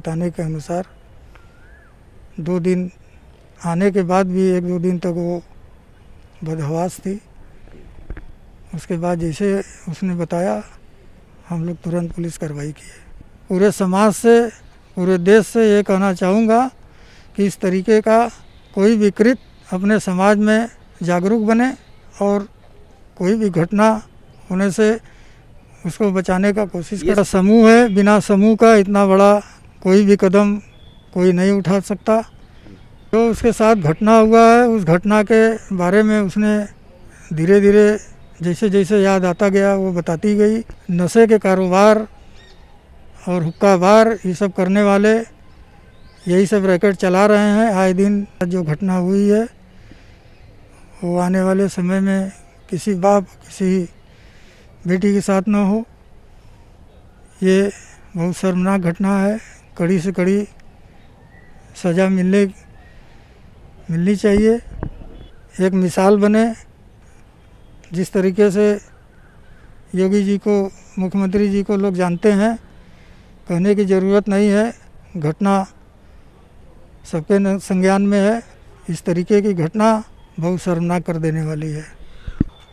बताने के अनुसार 2 दिन आने के बाद भी 1-2 दिन तक वो बदहवास थी। उसके बाद जैसे उसने बताया हम लोग तुरंत पुलिस कार्रवाई किए। पूरे समाज से, पूरे देश से ये कहना चाहूँगा कि इस तरीके का कोई भी कृत्य अपने समाज में जागरूक बने और कोई भी घटना होने से उसको बचाने का कोशिश करे। समूह है, बिना समूह का इतना बड़ा कोई भी कदम कोई नहीं उठा सकता। जो उसके साथ घटना हुआ है उस घटना के बारे में उसने धीरे धीरे जैसे जैसे याद आता गया वो बताती गई। नशे के कारोबार और हुक्का बार ये सब करने वाले यही सब रैकेट चला रहे हैं। आए दिन जो घटना हुई है वो आने वाले समय में किसी बाप किसी बेटी के साथ ना हो। ये बहुत शर्मनाक घटना है। कड़ी से कड़ी सज़ा मिलनी चाहिए। एक मिसाल बने। जिस तरीके से योगी जी को, मुख्यमंत्री जी को लोग जानते हैं, कहने की ज़रूरत नहीं है। घटना सबके संज्ञान में है। इस तरीके की घटना बहुत शर्मनाक कर देने वाली है।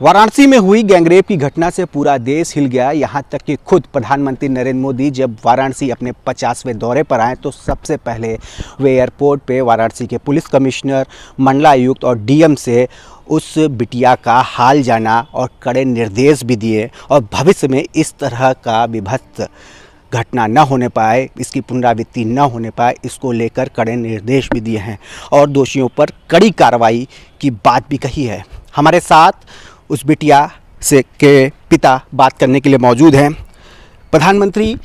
वाराणसी में हुई गैंगरेप की घटना से पूरा देश हिल गया। यहाँ तक कि खुद प्रधानमंत्री नरेंद्र मोदी जब वाराणसी अपने 50वें दौरे पर आए तो सबसे पहले वे एयरपोर्ट पे वाराणसी के पुलिस कमिश्नर, मंडलायुक्त और डीएम से उस बिटिया का हाल जाना और कड़े निर्देश भी दिए और भविष्य में इस तरह का विभत्स घटना न होने पाए, इसकी पुनरावृत्ति न होने पाए, इसको लेकर कड़े निर्देश भी दिए हैं और दोषियों पर कड़ी कार्रवाई की बात भी कही है। हमारे साथ उस बिटिया से के पिता बात करने के लिए मौजूद हैं। प्रधानमंत्री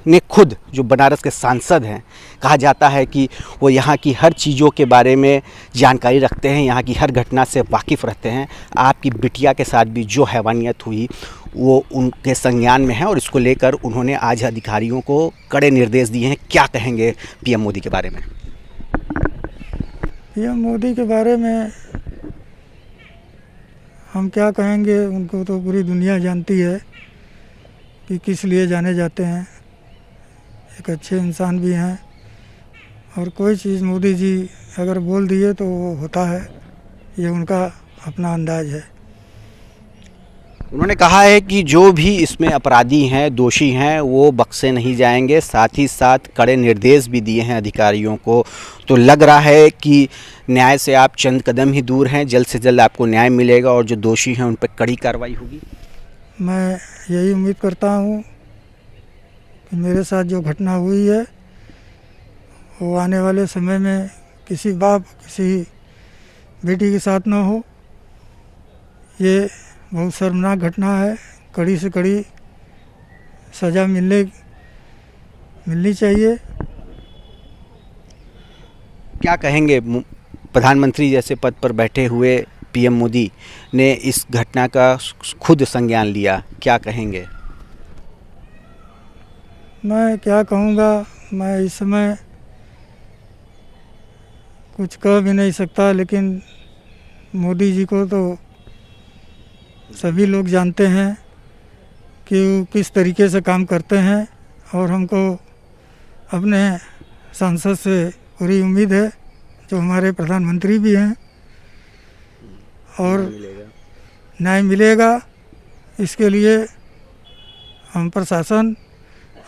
ने खुद, जो बनारस के सांसद हैं, कहा जाता है कि वो यहाँ की हर चीज़ों के बारे में जानकारी रखते हैं, यहाँ की हर घटना से वाकिफ़ रहते हैं। आपकी बिटिया के साथ भी जो हैवानियत हुई वो उनके संज्ञान में है और इसको लेकर उन्होंने आज अधिकारियों को कड़े निर्देश दिए हैं। क्या कहेंगे पीएम मोदी के बारे में? पीएम मोदी के बारे में हम क्या कहेंगे, उनको तो पूरी दुनिया जानती है कि किस लिए जाने जाते हैं। एक अच्छे इंसान भी हैं और कोई चीज़ मोदी जी अगर बोल दिए तो वो होता है। ये उनका अपना अंदाज है। उन्होंने कहा है कि जो भी इसमें अपराधी हैं, दोषी हैं, वो बख्शे नहीं जाएंगे। साथ ही साथ कड़े निर्देश भी दिए हैं अधिकारियों को। तो लग रहा है कि न्याय से आप चंद कदम ही दूर हैं। जल्द से जल्द आपको न्याय मिलेगा और जो दोषी हैं उन पर कड़ी कार्रवाई होगी। मैं यही उम्मीद करता हूँ कि मेरे साथ जो घटना हुई है वो आने वाले समय में किसी बाप किसी बेटी के साथ ना हो। ये बहुत शर्मनाक घटना है। कड़ी से कड़ी सज़ा मिलनी चाहिए। क्या कहेंगे, प्रधानमंत्री जैसे पद पर बैठे हुए पीएम मोदी ने इस घटना का खुद संज्ञान लिया, क्या कहेंगे? मैं क्या कहूँगा, मैं इस समय कुछ कह भी नहीं सकता, लेकिन मोदी जी को तो सभी लोग जानते हैं कि वो किस तरीके से काम करते हैं और हमको अपने सांसद से पूरी उम्मीद है, जो हमारे प्रधानमंत्री भी हैं, और न्याय मिलेगा। इसके लिए हम प्रशासन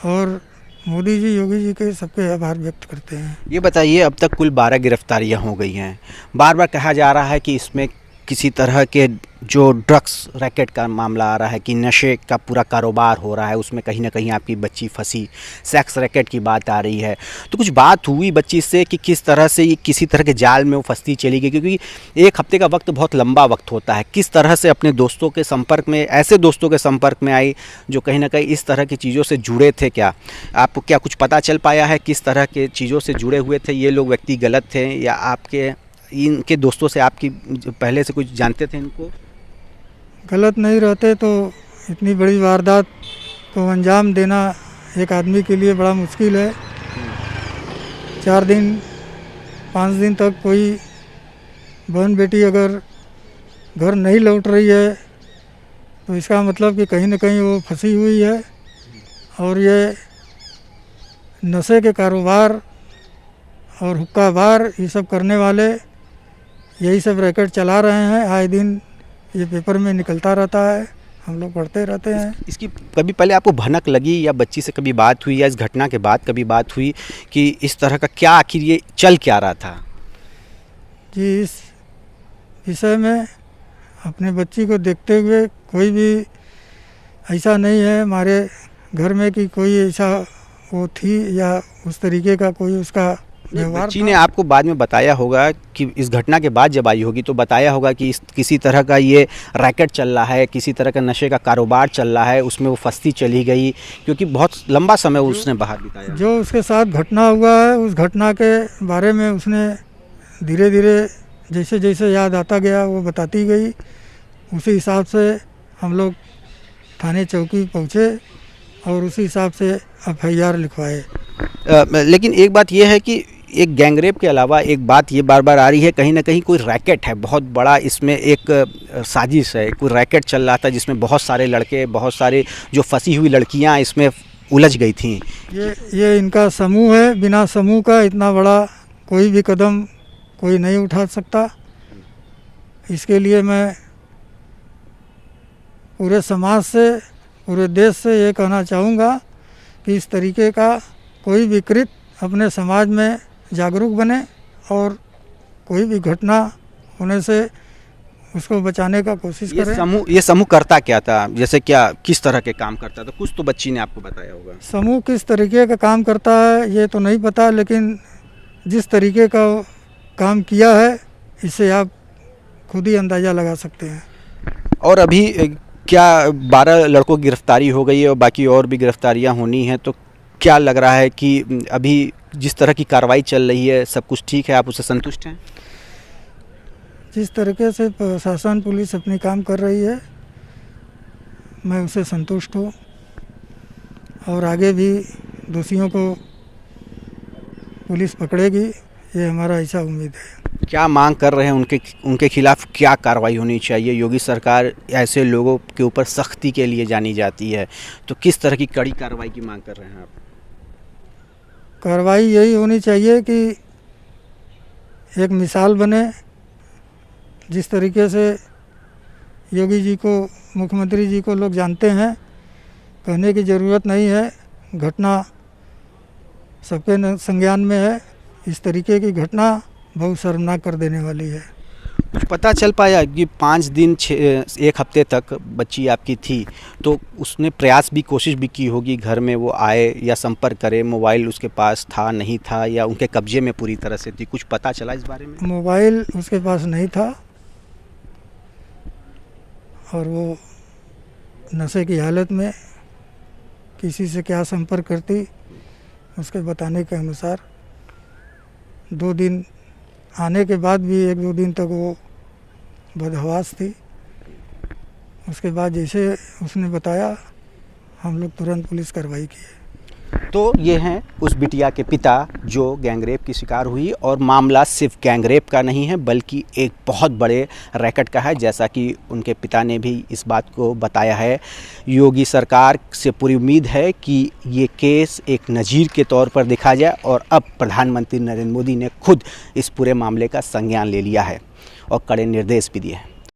और मोदी जी, योगी जी के सबके आभार व्यक्त करते हैं। ये बताइए, अब तक कुल 12 गिरफ्तारियां हो गई हैं। बार बार कहा जा रहा है कि इसमें किसी तरह के जो ड्रग्स रैकेट का मामला आ रहा है कि नशे का पूरा कारोबार हो रहा है, उसमें कहीं ना कहीं आपकी बच्ची फंसी, सेक्स रैकेट की बात आ रही है। तो कुछ बात हुई बच्ची से कि किस तरह से ये किसी तरह के जाल में वो फंसती चली गई? क्योंकि 1 हफ्ते का वक्त बहुत लंबा वक्त होता है। किस तरह से अपने दोस्तों के संपर्क में, ऐसे दोस्तों के संपर्क में आई जो कहीं ना कहीं इस तरह की चीज़ों से जुड़े थे? क्या आपको क्या कुछ पता चल पाया है किस तरह के चीज़ों से जुड़े हुए थे ये लोग? व्यक्ति गलत थे या आपके इनके दोस्तों से आपकी पहले से कुछ जानते थे इनको? गलत नहीं रहते तो इतनी बड़ी वारदात को अंजाम देना एक आदमी के लिए बड़ा मुश्किल है। 4 दिन 5 दिन तक कोई बहन बेटी अगर घर नहीं लौट रही है तो इसका मतलब कि कहीं ना कहीं वो फंसी हुई है। और ये नशे के कारोबार और हुक्का बार ये सब करने वाले यही सब रैकेट चला रहे हैं। आए दिन ये पेपर में निकलता रहता है, हम लोग पढ़ते रहते हैं। इसकी कभी पहले आपको भनक लगी या बच्ची से कभी बात हुई या इस घटना के बाद कभी बात हुई कि इस तरह का क्या आखिर ये चल क्या रहा था? जी, इस विषय में अपने बच्ची को देखते हुए कोई भी ऐसा नहीं है हमारे घर में कि कोई ऐसा वो थी या उस तरीके का कोई उसका व्यवहार। बच्ची ने आपको बाद में बताया होगा कि इस घटना के बाद जब आई होगी तो बताया होगा कि किसी तरह का ये रैकेट चल रहा है, किसी तरह का नशे का कारोबार चल रहा है, उसमें वो फंसती चली गई क्योंकि बहुत लंबा समय उसने बाहर बिताया। जो उसके साथ घटना हुआ है उस घटना के बारे में उसने धीरे धीरे जैसे जैसे याद आता गया वो बताती गई। उसी हिसाब से हम लोग थाने चौकी पहुँचे और उसी हिसाब से FIR लिखवाए। लेकिन एक बात यह है कि एक गैंगरेप के अलावा एक बात ये बार बार आ रही है, कहीं ना कहीं कोई रैकेट है बहुत बड़ा, इसमें एक साजिश है, कोई रैकेट चल रहा था जिसमें बहुत सारे लड़के, बहुत सारे जो फंसी हुई लड़कियां इसमें उलझ गई थीं। ये इनका समूह है। बिना समूह का इतना बड़ा कोई भी कदम कोई नहीं उठा सकता। इसके लिए मैं पूरे समाज से, पूरे देश से ये कहना चाहूँगा कि इस तरीके का कोई भी कृत्य अपने समाज में जागरूक बने और कोई भी घटना होने से उसको बचाने का कोशिश करें। ये समूह करता क्या था, जैसे क्या किस तरह के काम करता था, कुछ तो बच्ची ने आपको बताया होगा। समूह किस तरीके का काम करता है ये तो नहीं पता, लेकिन जिस तरीके का काम किया है इससे आप खुद ही अंदाज़ा लगा सकते हैं। और अभी क्या 12 लड़कों की गिरफ्तारी हो गई है और बाकी और भी गिरफ्तारियां होनी हैं, तो क्या लग रहा है कि अभी जिस तरह की कार्रवाई चल रही है सब कुछ ठीक है, आप उससे संतुष्ट हैं? जिस तरीके से प्रशासन पुलिस अपनी काम कर रही है मैं उससे संतुष्ट हूँ और आगे भी दोषियों को पुलिस पकड़ेगी, ये हमारा ऐसा उम्मीद है। क्या मांग कर रहे हैं उनके खिलाफ क्या कार्रवाई होनी चाहिए? योगी सरकार ऐसे लोगों के ऊपर सख्ती के लिए जानी जाती है, तो किस तरह की कड़ी कार्रवाई की मांग कर रहे हैं आप? कार्रवाई यही होनी चाहिए कि एक मिसाल बने। जिस तरीके से योगी जी को, मुख्यमंत्री जी को लोग जानते हैं, कहने की ज़रूरत नहीं है, घटना सबके संज्ञान में है। इस तरीके की घटना बहुत शर्मनाक कर देने वाली है। कुछ पता चल पाया कि 5 दिन 1 हफ्ते तक बच्ची आपकी थी, तो उसने प्रयास भी, कोशिश भी की होगी घर में वो आए या संपर्क करे, मोबाइल उसके पास था नहीं था या उनके कब्जे में पूरी तरह से थी, कुछ पता चला इस बारे में? मोबाइल उसके पास नहीं था और वो नशे की हालत में किसी से क्या संपर्क करती उसके बताने के अनुसार 2 दिन आने के बाद भी 1-2 दिन तक वो बदहवास थी। उसके बाद जैसे उसने बताया हम लोग तुरंत पुलिस कार्रवाई किए। तो ये हैं उस बिटिया के पिता जो गैंगरेप की शिकार हुई, और मामला सिर्फ गैंगरेप का नहीं है बल्कि एक बहुत बड़े रैकेट का है, जैसा कि उनके पिता ने भी इस बात को बताया है। योगी सरकार से पूरी उम्मीद है कि ये केस एक नज़ीर के तौर पर देखा जाए और अब प्रधानमंत्री नरेंद्र मोदी ने खुद इस पूरे मामले का संज्ञान ले लिया है और कड़े निर्देश भी दिए हैं।